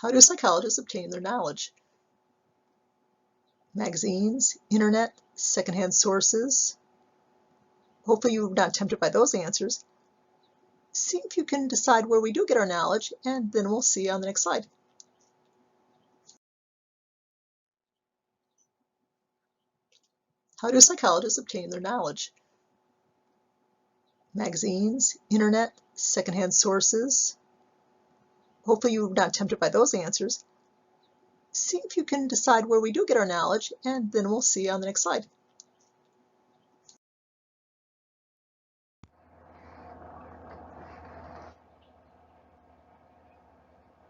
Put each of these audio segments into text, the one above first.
How do psychologists obtain their knowledge? Magazines, internet, secondhand sources. Hopefully you're not tempted by those answers. See if you can decide where we do get our knowledge, and then we'll see on the next slide. How do psychologists obtain their knowledge? Magazines, internet, secondhand sources. Hopefully you're not tempted by those answers. See if you can decide where we do get our knowledge, and then we'll see on the next slide.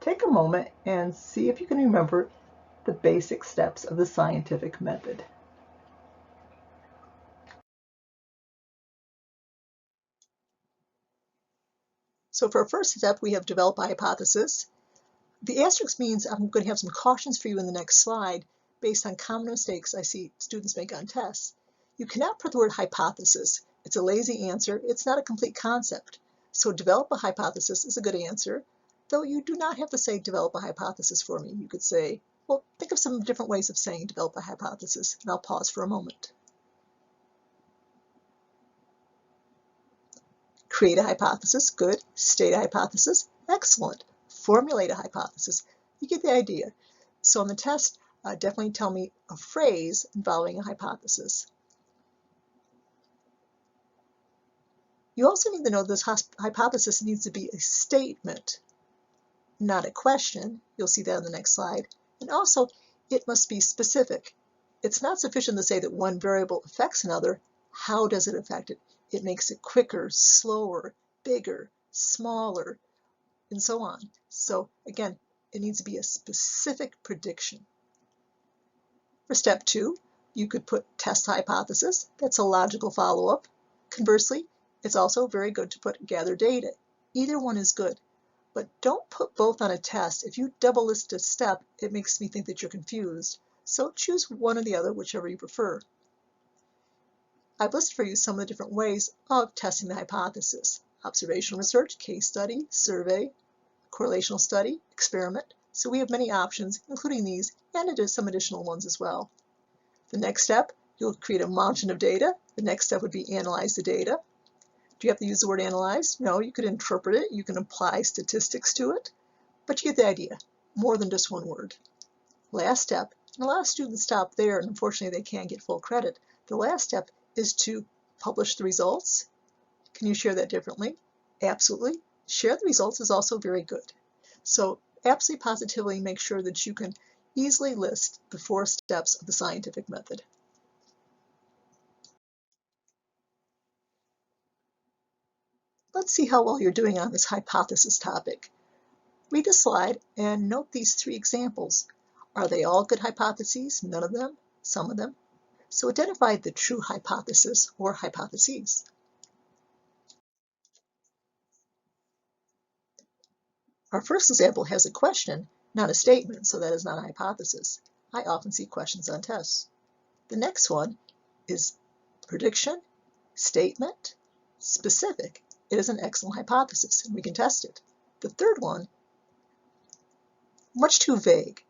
Take a moment and see if you can remember the basic steps of the scientific method. So for our first step, we have develop a hypothesis. The asterisk means I'm going to have some cautions for you in the next slide based on common mistakes I see students make on tests. You cannot put the word hypothesis. It's a lazy answer. It's not a complete concept. So develop a hypothesis is a good answer, though you do not have to say develop a hypothesis for me. You could say, well, think of some different ways of saying develop a hypothesis, and I'll pause for a moment. Create a hypothesis, good. State a hypothesis, excellent. Formulate a hypothesis. You get the idea. So on the test, definitely tell me a phrase involving a hypothesis. You also need to know this hypothesis needs to be a statement, not a question. You'll see that on the next slide. And also, it must be specific. It's not sufficient to say that one variable affects another. How does it affect it? It makes it quicker, slower, bigger, smaller, and so on. So again, it needs to be a specific prediction. For step 2, you could put test hypothesis. That's a logical follow-up. Conversely, it's also very good to put gather data. Either one is good, but don't put both on a test. If you double list a step, it makes me think that you're confused. So choose one or the other, whichever you prefer. I've listed for you some of the different ways of testing the hypothesis. Observational research, case study, survey, correlational study, experiment. So we have many options, including these, and some additional ones as well. The next step, you'll create a mountain of data. The next step would be analyze the data. Do you have to use the word analyze? No, you could interpret it. You can apply statistics to it, but you get the idea. More than just one word. Last step, and a lot of students stop there, and unfortunately they can't get full credit. The last step is to publish the results. Can you share that differently? Absolutely. Share the results is also very good. So absolutely positively make sure that you can easily list the 4 steps of the scientific method. Let's see how well you're doing on this hypothesis topic. Read the slide and note these 3 examples. Are they all good hypotheses? None of them? Some of them? So identify the true hypothesis or hypotheses. Our first example has a question, not a statement, so that is not a hypothesis. I often see questions on tests. The next one is prediction, statement, specific. It is an excellent hypothesis, and we can test it. The third one, much too vague,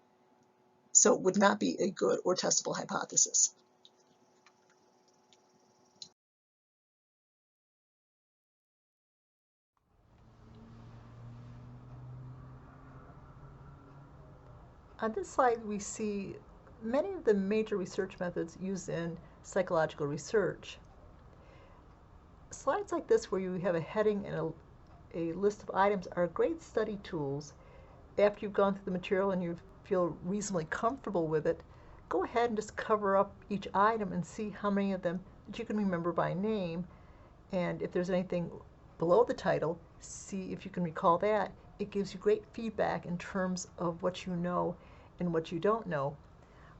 so it would not be a good or testable hypothesis. On this slide, we see many of the major research methods used in psychological research. Slides like this, where you have a heading and a list of items, are great study tools. After you've gone through the material and you feel reasonably comfortable with it, go ahead and just cover up each item and see how many of them that you can remember by name. And if there's anything below the title, see if you can recall that. It gives you great feedback in terms of what you know and what you don't know.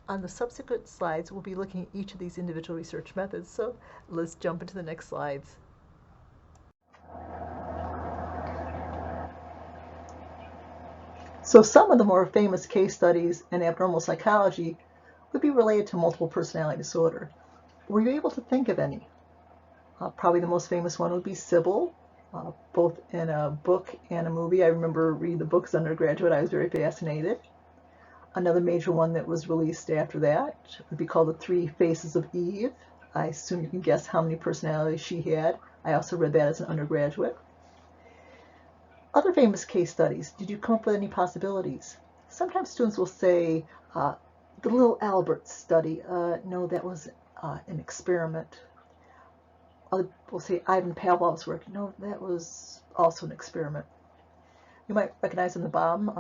On the subsequent slides, we'll be looking at each of these individual research methods, so let's jump into the next slides. So some of the more famous case studies in abnormal psychology would be related to multiple personality disorder. Were you able to think of any? Probably the most famous one would be Sybil both in a book and a movie. I remember reading the books as undergraduate. I was very fascinated. Another major one that was released after that would be called The Three Faces of Eve. I assume you can guess how many personalities she had. I also read that as an undergraduate. Other famous case studies. Did you come up with any possibilities? Sometimes students will say, the little Albert study. No, that was an experiment. Other will say Ivan Pavlov's work. No, that was also an experiment. You might recognize on the bottom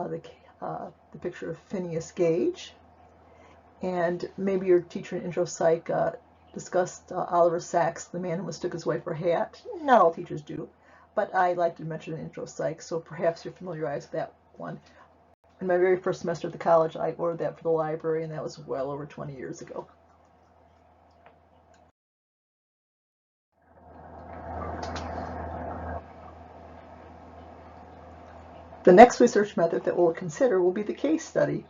the picture of Phineas Gage. And maybe your teacher in intro psych discussed Oliver Sacks, the man who mistook his wife for a hat. Not all teachers do, but I like to mention in intro psych, so perhaps you're familiarized with that one. In my very first semester at the college, I ordered that for the library, and that was well over 20 years ago. The next research method that we'll consider will be the case study.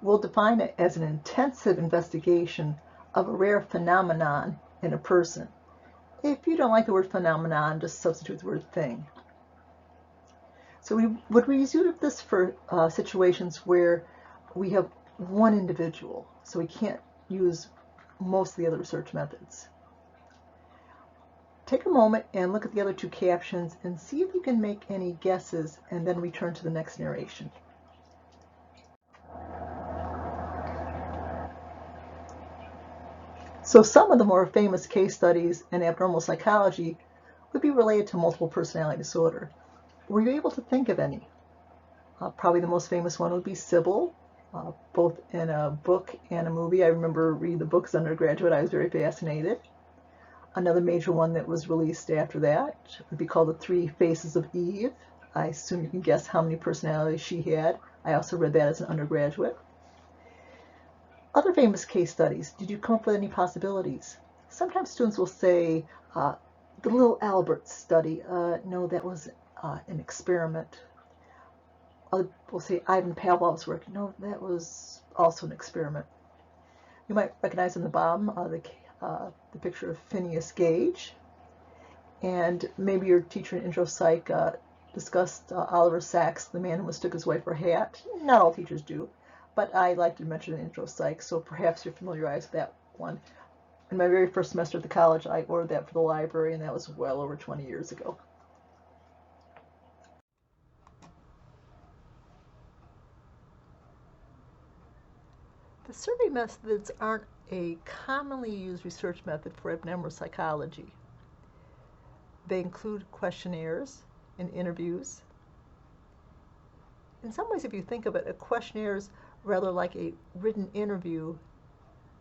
We'll define it as an intensive investigation of a rare phenomenon in a person. If you don't like the word phenomenon, just substitute the word thing. So we would reserve this for situations where we have one individual, so we can't use most of the other research methods. Take a moment and look at the other two captions and see if you can make any guesses, and then return to the next narration. So some of the more famous case studies in abnormal psychology would be related to multiple personality disorder. Were you able to think of any? Probably the most famous one would be Sybil, both in a book and a movie. I remember reading the books as undergraduate. I was very fascinated. Another major one that was released after that would be called The Three Faces of Eve. I assume you can guess how many personalities she had. I also read that as an undergraduate. Other famous case studies. Did you come up with any possibilities? Sometimes students will say, the little Albert study. No, that was an experiment. Other will say Ivan Pavlov's work. No, that was also an experiment. You might recognize on the bottom the picture of Phineas Gage. And maybe your teacher in intro psych discussed Oliver Sacks, the man who mistook his wife for a hat. Not all teachers do, but I like to mention in intro psych, so perhaps you're familiarized with that one. In my very first semester at the college, I ordered that for the library, and that was well over 20 years ago. The survey methods aren't a commonly used research method for abnormal psychology. They include questionnaires and interviews. In some ways, if you think of it, a questionnaire is rather like a written interview.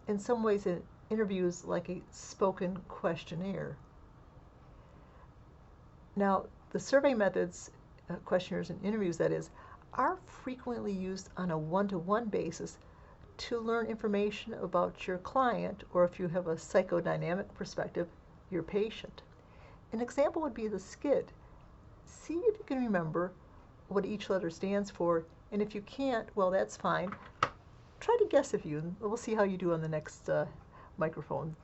In some ways, an interview is like a spoken questionnaire. Now, the survey methods, questionnaires and interviews, that is, are frequently used on a one-to-one basis to learn information about your client, or if you have a psychodynamic perspective, your patient. An example would be the SCID. See if you can remember what each letter stands for, and if you can't, well, that's fine. Try to guess if you, and we'll see how you do on the next microphone.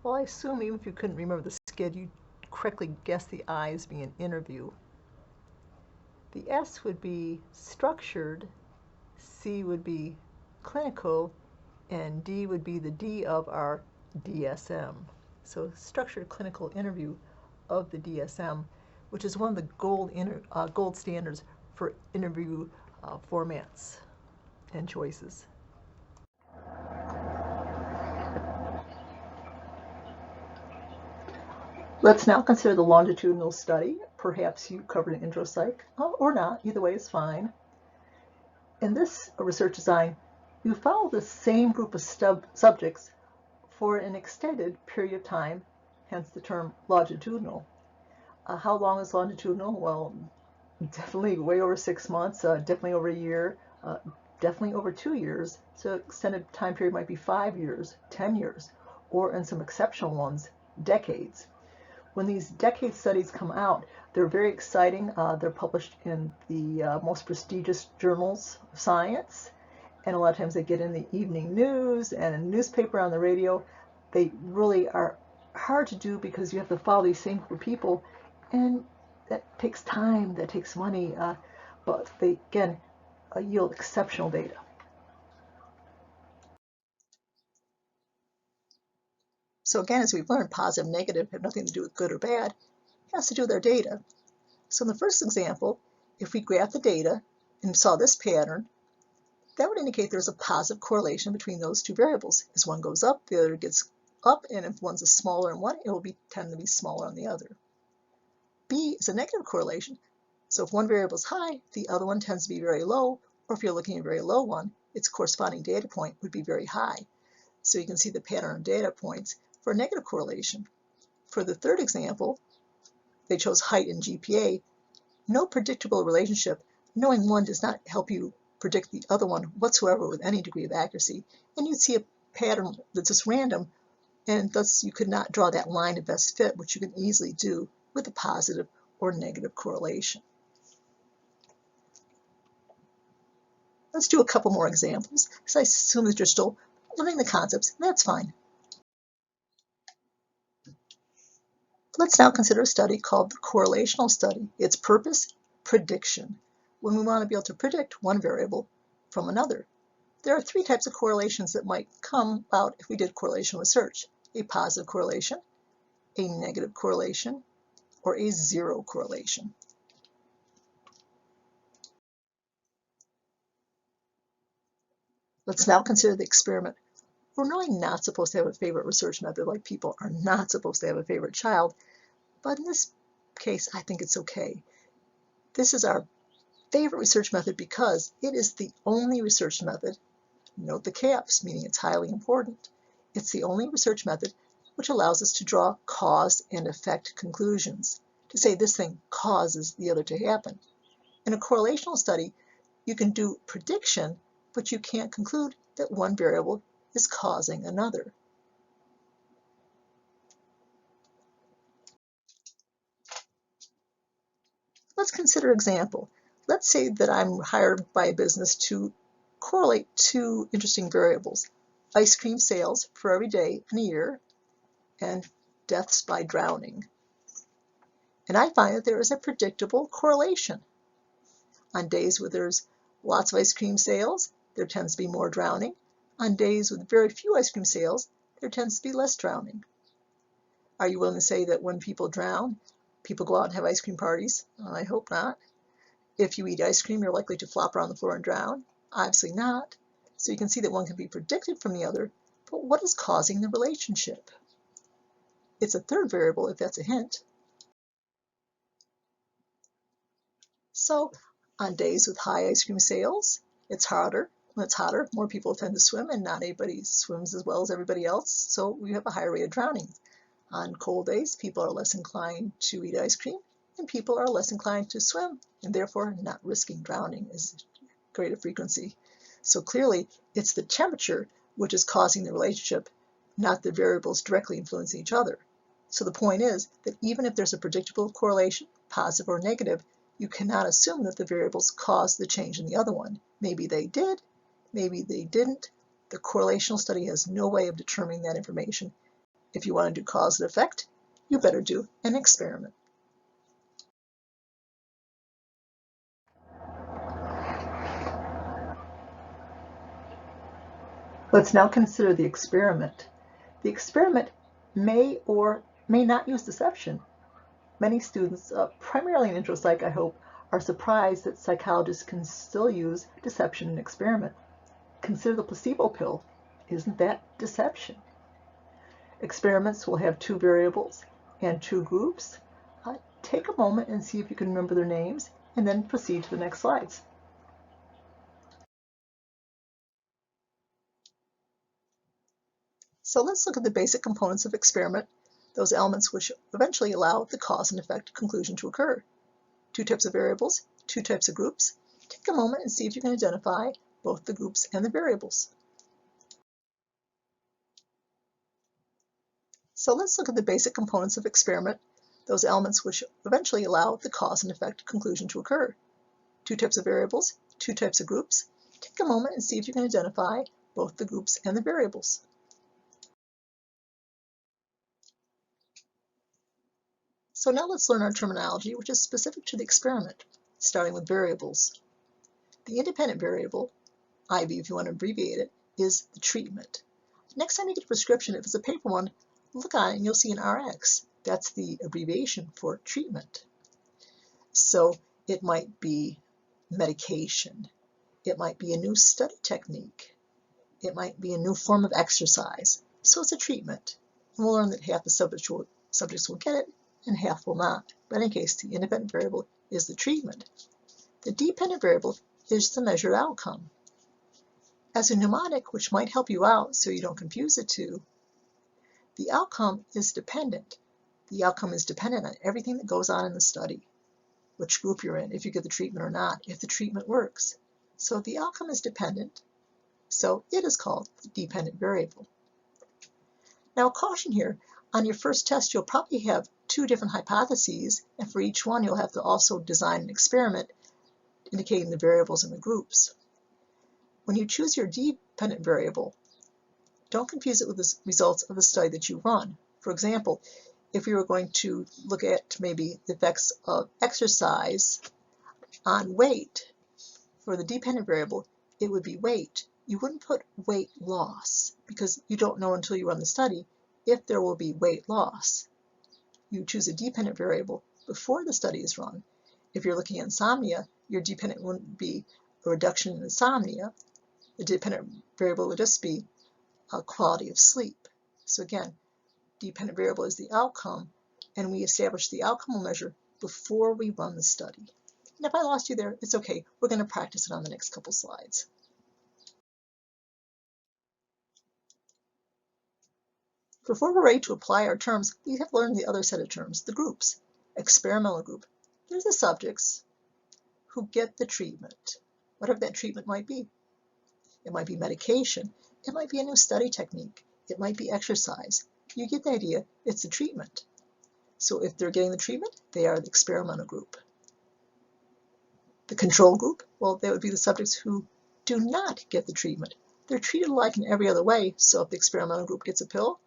Well, I assume even if you couldn't remember the SCID, you'd correctly guess the I as being an interview. The S would be structured, C would be clinical, and D would be the D of our DSM. So structured clinical interview of the DSM, which is one of the gold standards for interview formats and choices. Let's now consider the longitudinal study. Perhaps you covered an intro psych, or not. Either way is fine. In this research design, you follow the same group of subjects for an extended period of time, hence the term longitudinal. How long is longitudinal? Well, definitely way over 6 months, definitely over a year, definitely over 2 years. So extended time period might be 5 years, 10 years, or in some exceptional ones, decades. When these decade studies come out, they're very exciting. They're published in the most prestigious journals of science, and a lot of times they get in the evening news and a newspaper on the radio. They really are hard to do because you have to follow these same group of people, and that takes time, that takes money, but they, again, yield exceptional data. So again, as we've learned, positive and negative have nothing to do with good or bad. It has to do with our data. So in the first example, if we graph the data and saw this pattern, that would indicate there's a positive correlation between those two variables. As one goes up, the other gets up, and if one's a smaller in one, it will tend to be smaller on the other. B is a negative correlation. So if one variable is high, the other one tends to be very low, or if you're looking at a very low one, its corresponding data point would be very high. So you can see the pattern of data points for a negative correlation. For the third example, they chose height and GPA. No predictable relationship. Knowing one does not help you predict the other one whatsoever with any degree of accuracy. And you'd see a pattern that's just random, and thus you could not draw that line of best fit, which you can easily do with a positive or negative correlation. Let's do a couple more examples, because I assume that you're still learning the concepts, and that's fine. Let's now consider a study called the correlational study. Its purpose, prediction, when we want to be able to predict one variable from another. There are three types of correlations that might come out if we did correlation research: a positive correlation, a negative correlation, or a zero correlation. Let's now consider the experiment. We're really not supposed to have a favorite research method, like people are not supposed to have a favorite child, but in this case, I think it's okay. This is our favorite research method because it is the only research method, note the caps, meaning it's highly important. It's the only research method which allows us to draw cause and effect conclusions, to say this thing causes the other to happen. In a correlational study, you can do prediction, but you can't conclude that one variable is causing another. Let's consider an example. Let's say that I'm hired by a business to correlate two interesting variables: ice cream sales for every day in a year and deaths by drowning. And I find that there is a predictable correlation. On days where there's lots of ice cream sales, there tends to be more drowning. On days with very few ice cream sales, there tends to be less drowning. Are you willing to say that when people drown, people go out and have ice cream parties? Well, I hope not. If you eat ice cream, you're likely to flop around the floor and drown? Obviously not. So you can see that one can be predicted from the other, but what is causing the relationship? It's a third variable, if that's a hint. So on days with high ice cream sales, it's harder. When it's hotter, more people tend to swim, and not everybody swims as well as everybody else, so we have a higher rate of drowning. On cold days, people are less inclined to eat ice cream, and people are less inclined to swim, and therefore not risking drowning is greater frequency. So clearly, it's the temperature which is causing the relationship, not the variables directly influencing each other. So the point is that even if there's a predictable correlation, positive or negative, you cannot assume that the variables caused the change in the other one. Maybe they did, maybe they didn't. The correlational study has no way of determining that information. If you want to do cause and effect, you better do an experiment. Let's now consider the experiment. The experiment may or may not use deception. Many students, primarily in intro psych, I hope, are surprised that psychologists can still use deception in experiment. Consider the placebo pill. Isn't that deception? Experiments will have two variables and two groups. Take a moment and see if you can remember their names, and then proceed to the next slides. So let's look at the basic components of experiment, those elements which eventually allow the cause and effect conclusion to occur. Two types of variables, two types of groups. Take a moment and see if you can identify both the groups and the variables. So let's look at the basic components of experiment, those elements which eventually allow the cause and effect conclusion to occur. Two types of variables, two types of groups. Take a moment and see if you can identify both the groups and the variables. So now let's learn our terminology, which is specific to the experiment, starting with variables. The independent variable, IB if you want to abbreviate it, is the treatment. Next time you get a prescription, if it's a paper one, look on it and you'll see an RX. That's the abbreviation for treatment. So it might be medication. It might be a new study technique. It might be a new form of exercise. So it's a treatment. And we'll learn that half the subjects will get it and half will not. But in any case, the independent variable is the treatment. The dependent variable is the measured outcome. As a mnemonic, which might help you out so you don't confuse the two, the outcome is dependent. The outcome is dependent on everything that goes on in the study, which group you're in, if you get the treatment or not, if the treatment works. So the outcome is dependent, so it is called the dependent variable. Now, caution here, on your first test, you'll probably have two different hypotheses, and for each one, you'll have to also design an experiment indicating the variables and the groups. When you choose your dependent variable, don't confuse it with the results of the study that you run. For example, if we were going to look at maybe the effects of exercise on weight, for the dependent variable, it would be weight. You wouldn't put weight loss because you don't know until you run the study if there will be weight loss. You choose a dependent variable before the study is run. If you're looking at insomnia, your dependent wouldn't be a reduction in insomnia. The dependent variable would just be a quality of sleep. So again, dependent variable is the outcome, and we establish the outcome measure before we run the study. And if I lost you there, it's okay. We're going to practice it on the next couple slides. Before we're ready to apply our terms, we have learned the other set of terms, the groups. Experimental group. There's the subjects who get the treatment, whatever that treatment might be. It might be medication. It might be a new study technique. It might be exercise. You get the idea. It's the treatment. So if they're getting the treatment, they are the experimental group. The control group, well, they would be the subjects who do not get the treatment. They're treated like in every other way, so if the experimental group gets a pill,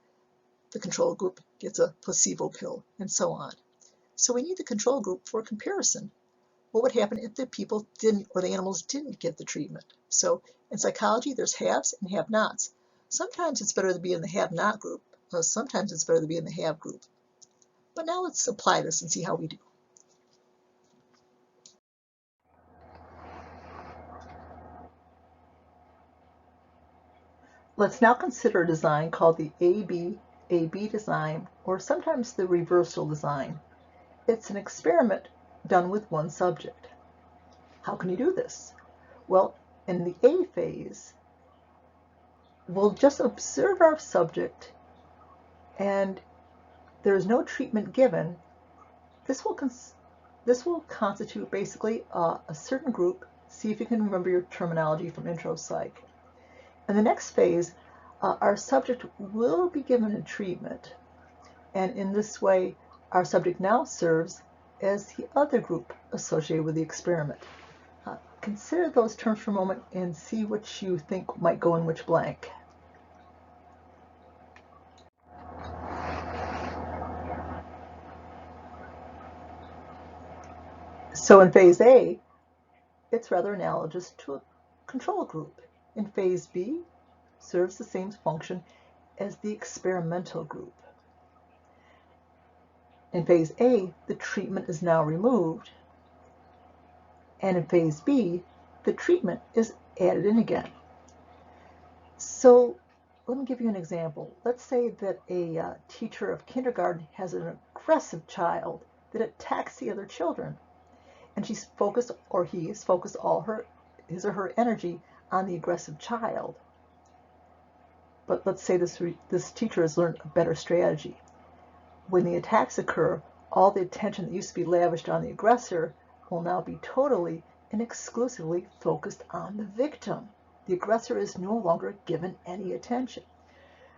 the control group gets a placebo pill, and so on. So we need the control group for comparison. What would happen if the people didn't, or the animals didn't get the treatment? So in psychology, there's haves and have-nots. Sometimes it's better to be in the have-not group, sometimes it's better to be in the have group. But now let's apply this and see how we do. Let's now consider a design called the AB design, or sometimes the reversal design. It's an experiment done with one subject. How can you do this? Well, in the A phase, we'll just observe our subject, and there is no treatment given. This will constitute basically a certain group. See if you can remember your terminology from intro psych. In the next phase, our subject will be given a treatment, and in this way, our subject now serves as the other group associated with the experiment. Consider those terms for a moment and see what you think might go in which blank. So in phase A, it's rather analogous to a control group. In phase B, serves the same function as the experimental group. In phase A, the treatment is now removed, and in phase B, the treatment is added in again. So let me give you an example. Let's say that a teacher of kindergarten has an aggressive child that attacks the other children, and she's focused, or he is focused all his or her energy on the aggressive child. But let's say this teacher has learned a better strategy. When the attacks occur, all the attention that used to be lavished on the aggressor will now be totally and exclusively focused on the victim. The aggressor is no longer given any attention.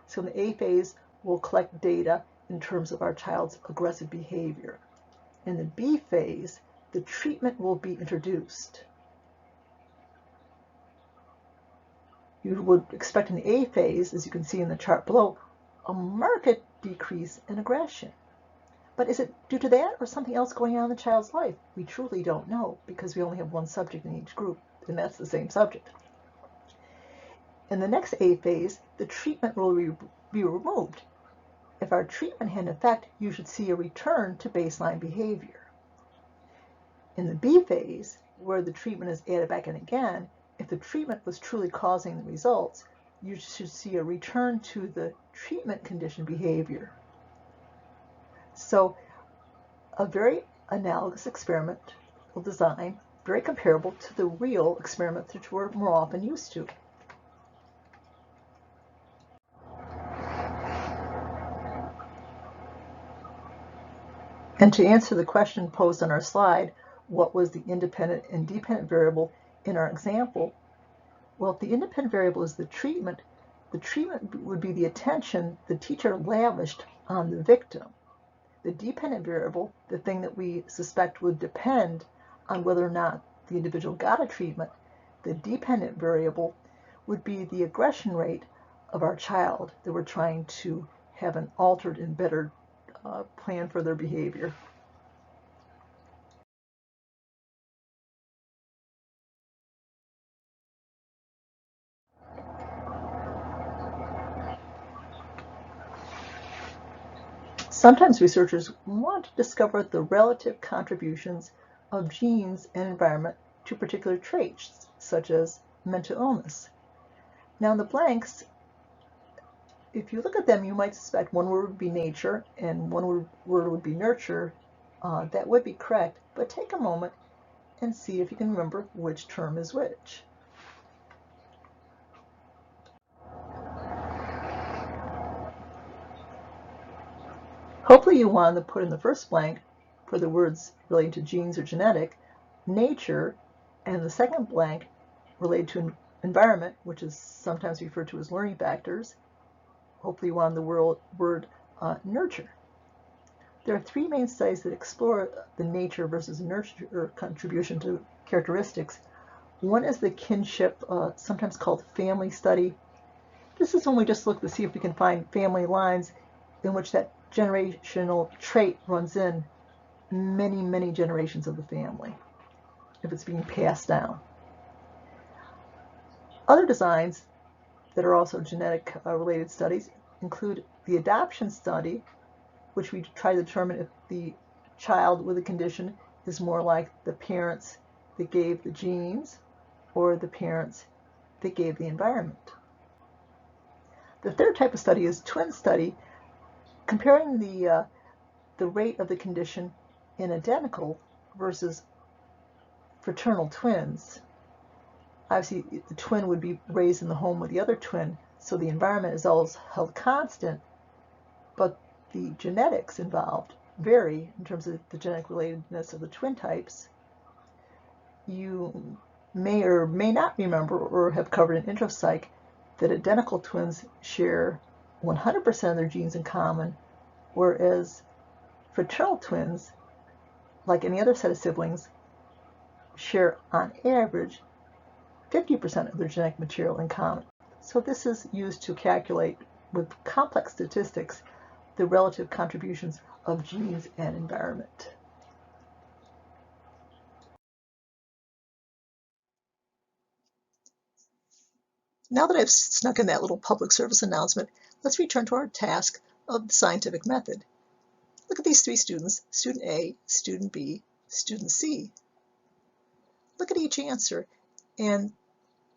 So in the A phase, we'll collect data in terms of our child's aggressive behavior. In the B phase, the treatment will be introduced. You would expect in the A phase, as you can see in the chart below, a marked decrease in aggression. But is it due to that or something else going on in the child's life? We truly don't know because we only have one subject in each group, and that's the same subject. In the next A phase, the treatment will be removed. If our treatment had an effect, you should see a return to baseline behavior. In the B phase, where the treatment is added back in again, if the treatment was truly causing the results, you should see a return to the treatment condition behavior. So a very analogous experimental design, very comparable to the real experiments which we're more often used to. And to answer the question posed on our slide, what was the independent and dependent variable in our example? Well, if the independent variable is the treatment would be the attention the teacher lavished on the victim. The dependent variable, the thing that we suspect would depend on whether or not the individual got a treatment, the dependent variable would be the aggression rate of our child that we're trying to have an altered and better plan for their behavior. Sometimes researchers want to discover the relative contributions of genes and environment to particular traits, such as mental illness. Now in the blanks, if you look at them, you might suspect one word would be nature and one word would be nurture. That would be correct, but take a moment and see if you can remember which term is which. Hopefully you wanted to put in the first blank for the words relating to genes or genetic, nature, and the second blank related to environment, which is sometimes referred to as learning factors. Hopefully you wanted the word nurture. There are three main studies that explore the nature versus nurture contribution to characteristics. One is the kinship, sometimes called family study. This is when we just look to see if we can find family lines in which that generational trait runs in many, many generations of the family, if it's being passed down. Other designs that are also genetic related studies include the adoption study, which we try to determine if the child with a condition is more like the parents that gave the genes or the parents that gave the environment. The third type of study is twin study, comparing the rate of the condition in identical versus fraternal twins. Obviously, the twin would be raised in the home with the other twin, so the environment is always held constant, but the genetics involved vary in terms of the genetic relatedness of the twin types. You may or may not remember or have covered in intro psych that identical twins share 100% of their genes in common, whereas fraternal twins, like any other set of siblings, share on average 50% of their genetic material in common. So this is used to calculate with complex statistics the relative contributions of genes and environment. Now that I've snuck in that little public service announcement, let's return to our task of the scientific method. Look at these three students, student A, student B, student C. Look at each answer and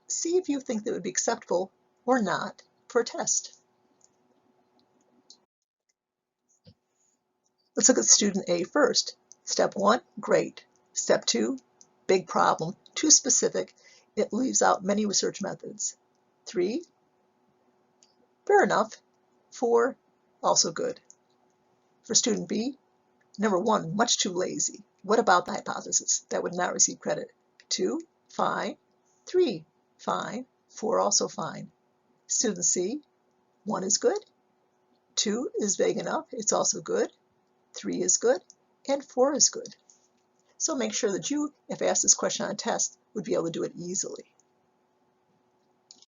see if you think that would be acceptable or not for a test. Let's look at student A first. Step 1, great. Step 2, big problem, too specific. It leaves out many research methods. 3, fair enough. 4, also good. For student B, number 1, much too lazy. What about the hypothesis? That would not receive credit. 2, fine. 3, fine. 4, also fine. Student C, 1 is good. 2 is vague enough. It's also good. 3 is good. And 4 is good. So make sure that you, if asked this question on a test, would be able to do it easily.